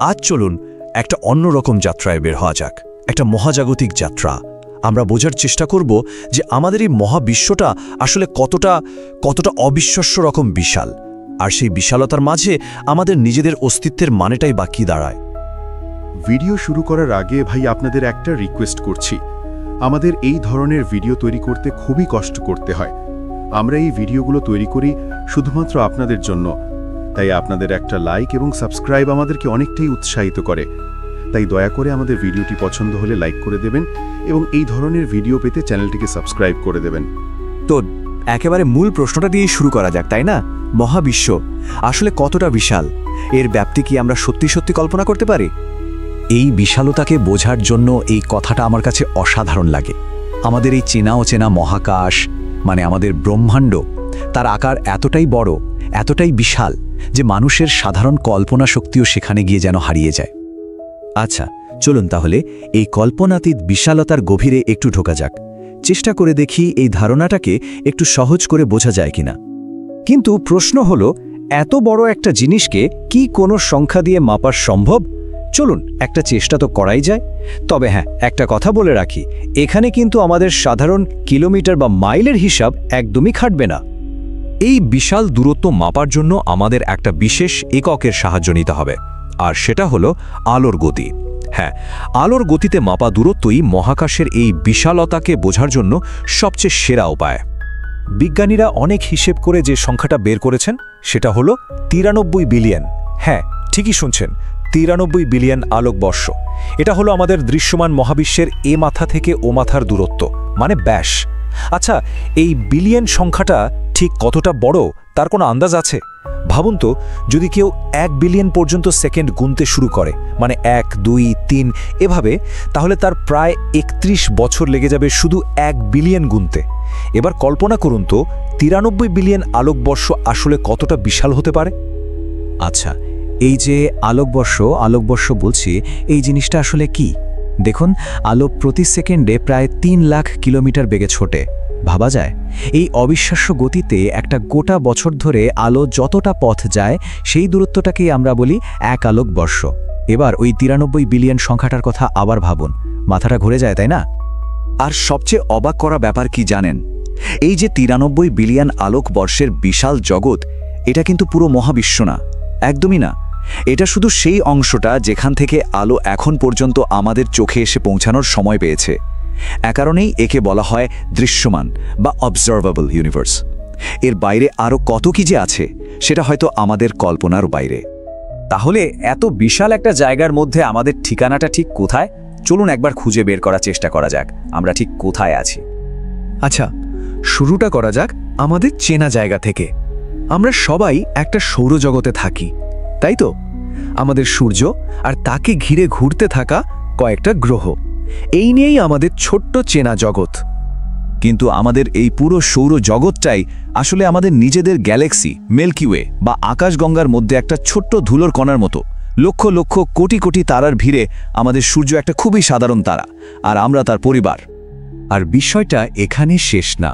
আজ চলুন একটা অন্যরকম যাত্রায় বের হওয়া যাক, একটা মহাজাগতিক যাত্রা। আমরা বোঝার চেষ্টা করব যে আমাদের এই মহাবিশ্বটা আসলে কতটা অবিশ্বাস্য রকম বিশাল, আর সেই বিশালতার মাঝে আমাদের নিজেদের অস্তিত্বের মানেটাই বা কী দাঁড়ায়। ভিডিও শুরু করার আগে ভাই আপনাদের একটা রিকোয়েস্ট করছি, আমাদের এই ধরনের ভিডিও তৈরি করতে খুবই কষ্ট করতে হয়। আমরা এই ভিডিওগুলো তৈরি করি শুধুমাত্র আপনাদের জন্য, তাই আপনাদের একটা লাইক এবং সাবস্ক্রাইব আমাদেরকে অনেকটাই উৎসাহিত করে। তাই দয়া করে আমাদের ভিডিওটি পছন্দ হলে লাইক করে দেবেন এবং এই ধরনের ভিডিও পেতে চ্যানেলটিকে সাবস্ক্রাইব করে দেবেন। তো একেবারে মূল প্রশ্নটা দিয়েই শুরু করা যাক, তাই না? মহাবিশ্ব আসলে কতটা বিশাল? এর ব্যাপ্তি কি আমরা সত্যি সত্যি কল্পনা করতে পারি? এই বিশালতাকে বোঝার জন্য এই কথাটা আমার কাছে অসাধারণ লাগে। আমাদের এই চেনা অচেনা মহাকাশ, মানে আমাদের ব্রহ্মাণ্ড, তার আকার এতটাই বড়, এতটাই বিশাল যে মানুষের সাধারণ কল্পনা শক্তিও সেখানে গিয়ে যেন হারিয়ে যায়। আচ্ছা, চলুন তাহলে এই কল্পনাতীত বিশালতার গভীরে একটু ঢোকা যাক। চেষ্টা করে দেখি এই ধারণাটাকে একটু সহজ করে বোঝা যায় কিনা। কিন্তু প্রশ্ন হলো, এত বড় একটা জিনিসকে কি কোনো সংখ্যা দিয়ে মাপা সম্ভব? চলুন একটা চেষ্টা তো করাই যায়। তবে হ্যাঁ, একটা কথা বলে রাখি, এখানে কিন্তু আমাদের সাধারণ কিলোমিটার বা মাইলের হিসাব একদমই খাটবে না। এই বিশাল দূরত্ব মাপার জন্য আমাদের একটা বিশেষ এককের সাহায্য নিতে হবে, আর সেটা হলো আলোর গতি। হ্যাঁ, আলোর গতিতে মাপা দূরত্বই মহাকাশের এই বিশালতাকে বোঝার জন্য সবচেয়ে সেরা উপায়। বিজ্ঞানীরা অনেক হিসেব করে যে সংখ্যাটা বের করেছেন সেটা হলো 93 বিলিয়ন। হ্যাঁ, ঠিকই শুনছেন, 93 বিলিয়ন আলোকবর্ষ। এটা হলো আমাদের দৃশ্যমান মহাবিশ্বের এ মাথা থেকে ও মাথার দূরত্ব, মানে ব্যাস। আচ্ছা, এই বিলিয়ন সংখ্যাটা ঠিক কতটা বড় তার কোনো আন্দাজ আছে? ভাবুন তো, যদি কেউ 1 বিলিয়ন পর্যন্ত সেকেন্ড গুনতে শুরু করে, মানে 1, 2, 3 এভাবে, তাহলে তার প্রায় 31 বছর লেগে যাবে শুধু 1 বিলিয়ন গুনতে। এবার কল্পনা করুন তো, 93 বিলিয়ন আলোকবর্ষ আসলে কতটা বিশাল হতে পারে। আচ্ছা, এই যে আলোকবর্ষ বলছি, এই জিনিসটা আসলে কি? দেখুন, আলো প্রতি সেকেন্ডে প্রায় 3 লাখ কিলোমিটার বেগে ছোটে। ভাবা যায়, এই অবিশ্বাস্য গতিতে একটা গোটা বছর ধরে আলো যতটা পথ যায় সেই দূরত্বটাকেই আমরা বলি 1 আলোকবর্ষ। এবার ওই 93 বিলিয়ন সংখ্যাটার কথা আবার ভাবুন, মাথাটা ঘুরে যায়, তাই না? আর সবচেয়ে অবাক করা ব্যাপার কি জানেন? এই যে 93 বিলিয়ন আলোকবর্ষের বিশাল জগৎ, এটা কিন্তু পুরো মহাবিশ্ব না, একদমই না। এটা শুধু সেই অংশটা যেখান থেকে আলো এখন পর্যন্ত আমাদের চোখে এসে পৌঁছানোর সময় পেয়েছে। এ কারণেই একে বলা হয় দৃশ্যমান বা অবজারভেবল ইউনিভার্স। এর বাইরে আরও কত কি যে আছে, সেটা হয়তো আমাদের কল্পনার বাইরে। তাহলে এত বিশাল একটা জায়গার মধ্যে আমাদের ঠিকানাটা ঠিক কোথায়? চলুন একবার খুঁজে বের করার চেষ্টা করা যাক আমরা ঠিক কোথায় আছি। আচ্ছা, শুরুটা করা যাক আমাদের চেনা জায়গা থেকে। আমরা সবাই একটা সৌরজগতে থাকি, তাই তো? আমাদের সূর্য আর তাকে ঘিরে ঘুরতে থাকা কয়েকটা গ্রহ, এই নিয়েই আমাদের ছোট্ট চেনা জগৎ। কিন্তু আমাদের এই পুরো সৌরজগৎটাই আসলে আমাদের নিজেদের গ্যালাক্সি, মিল্কিওয়ে বা আকাশগঙ্গার মধ্যে একটা ছোট্ট ধুলোর কণার মতো। লক্ষ লক্ষ কোটি কোটি তারার ভিড়ে আমাদের সূর্য একটা খুবই সাধারণ তারা, আর আমরা তার পরিবার। আর বিষয়টা এখানে শেষ না,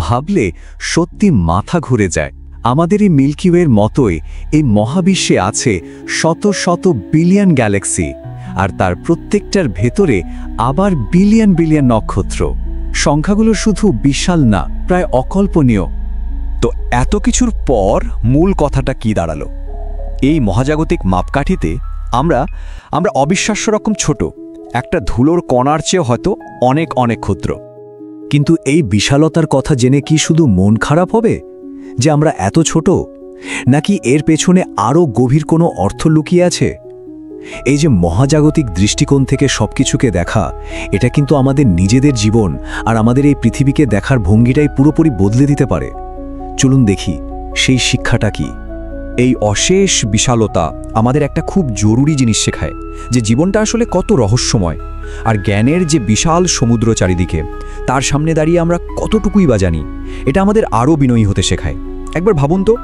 ভাবলে সত্যি মাথা ঘুরে যায়। আমাদের এই মিল্কিওয়ের মতোই এই মহাবিশ্বে আছে শত শত বিলিয়ন গ্যালাক্সি, আর তার প্রত্যেকটার ভেতরে আবার বিলিয়ন বিলিয়ন নক্ষত্র। সংখ্যাগুলো শুধু বিশাল না, প্রায় অকল্পনীয়। তো এত কিছুর পর মূল কথাটা কি দাঁড়ালো? এই মহাজাগতিক মাপকাঠিতে আমরা অবিশ্বাস্য রকম ছোট, একটা ধুলোর কণার চেয়ে হয়তো অনেক অনেক ক্ষুদ্র। কিন্তু এই বিশালতার কথা জেনে কি শুধু মন খারাপ হবে যে আমরা এত ছোট, নাকি এর পেছনে আরও গভীর কোনো অর্থ লুকিয়ে আছে? এই যে মহাজাগতিক দৃষ্টিকোণ থেকে সবকিছুকে দেখা, এটা কিন্তু আমাদের নিজেদের জীবন আর আমাদের এই পৃথিবীকে দেখার ভঙ্গিটাই পুরোপুরি বদলে দিতে পারে। চলুন দেখি সেই শিক্ষাটা কি। এই অশেষ বিশালতা আমাদের একটা খুব জরুরি জিনিস শেখায়, যে জীবনটা আসলে কত রহস্যময়, আর জ্ঞানের যে বিশাল সমুদ্র চারিদিকে, তার সামনে দাঁড়িয়ে আমরা কতটুকুই বা জানি। এটা আমাদের আরও বিনয়ী হতে শেখায়। একবার ভাবুন তো,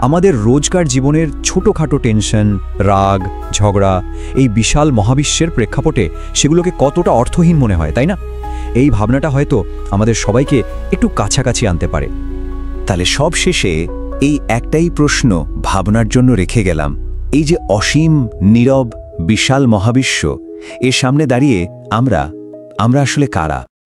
আমাদের রোজকার জীবনের ছোটোখাটো টেনশন, রাগ, ঝগড়া এই বিশাল মহাবিশ্বের প্রেক্ষাপটে সেগুলোকে কতটা অর্থহীন মনে হয়, তাই না? এই ভাবনাটা হয়তো আমাদের সবাইকে একটু কাছাকাছি আনতে পারে। তাহলে সব শেষে এই একটাই প্রশ্ন ভাবনার জন্য রেখে গেলাম, এই যে অসীম, নীরব বিশাল মহাবিশ্ব, এর সামনে দাঁড়িয়ে আমরা আসলে কারা?